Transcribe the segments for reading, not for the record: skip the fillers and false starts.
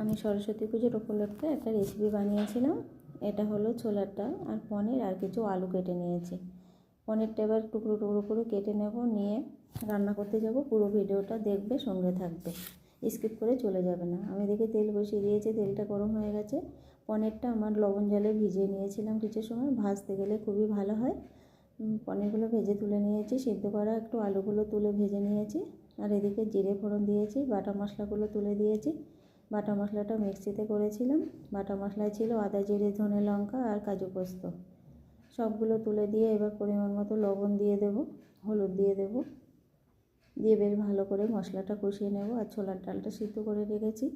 আমি সরস্বতী পুজোর উপলক্ষে একটা রেসিপি বানিয়েছিলাম। এটা হলো ছোলার ডাল আর পনির আর কিছু আলু কেটে নিয়েছি। পনিরটা এবার টুকরো টুকরো করে কেটে নেব, নিয়ে রান্না করতে যাব। পুরো ভিডিওটা দেখবে, সঙ্গে থাকবে, স্কিপ করে চলে যাবে না। আমি দেখে তেল বসিয়ে দিয়েছি, তেলটা গরম হয়ে গেছে। পনিরটা আমার লবণ জলে ভিজিয়ে নিয়েছিলাম কিছু সময়, ভাজতে গেলে খুবই ভালো হয়। পনিরগুলো ভেজে তুলে নিয়েছি, সিদ্ধ করা একটু আলুগুলো তুলে ভেজে নিয়েছি। আর এদিকে জিরে ফোড়ন দিয়েছি, বাটা মশলাগুলো তুলে দিয়েছি। বাটা মশলাটা মিক্সিতে করেছিলাম। বাটা মশলায় ছিল আদা, জিরে, ধনে, লঙ্কা আর কাজু পোস্ত। সবগুলো তুলে দিয়ে এবার পরিমাণ মতো লবণ দিয়ে দেব, হলুদ দিয়ে দেব, দিয়ে বেশ ভালো করে মশলাটা কষিয়ে নেব। আর ছোলার ডালটা সিদ্ধ করে রেখেছি,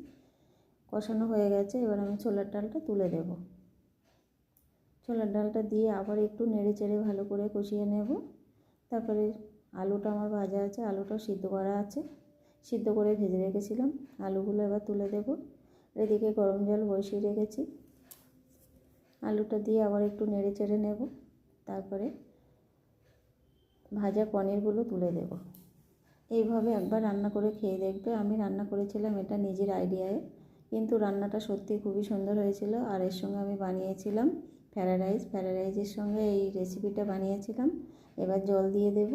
কষানো হয়ে গেছে। এবার আমি ছোলার ডালটা তুলে দেব। ছোলার ডালটা দিয়ে আবার একটু নেড়ে চেড়ে ভালো করে কষিয়ে নেব। তারপরে আলুটা আমার ভাজা আছে, আলুটাও সিদ্ধ করা আছে, সিদ্ধ করে ভেজে রেখেছিলাম। আলুগুলো এবার তুলে দেব। এদিকে গরম জল বসিয়ে রেখেছি, আলুটা দিয়ে আবার একটু নেড়ে চেড়ে নেব। তারপরে ভাজা পনিরগুলো তুলে দেব। এইভাবে একবার রান্না করে খেয়ে দেখবে। আমি রান্না করেছিলাম এটা নিজের আইডিয়ায়, কিন্তু রান্নাটা সত্যি খুবই সুন্দর হয়েছিল। আর এর সঙ্গে আমি বানিয়েছিলাম ফ্রায়েড রাইস, ফ্রায়েড রাইসের সঙ্গে এই রেসিপিটা বানিয়েছিলাম। এবার জল দিয়ে দেব,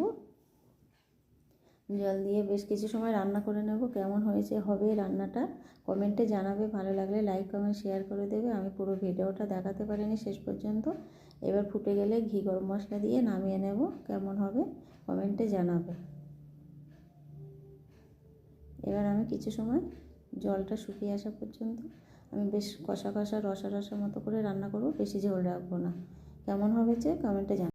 জল দিয়ে বেশ কিছু সময় রান্না করে নেব। কেমন হয়েছে হবে রান্নাটা কমেন্টে জানাবে, ভালো লাগলে লাইক কমেন্ট শেয়ার করে দেবে। আমি পুরো ভিডিওটা দেখাতে পারিনি শেষ পর্যন্ত। এবার ফুটে গেলে ঘি গরম মশলা দিয়ে নামিয়ে নেব। কেমন হবে কমেন্টে জানাবে। এবার আমি কিছু সময় জলটা শুকিয়ে আসা পর্যন্ত আমি বেশ কষা কষা রসা রসা মতো করে রান্না করব, বেশি ঝোল রাখবো না। কেমন হবে যে কমেন্টে জানাবে।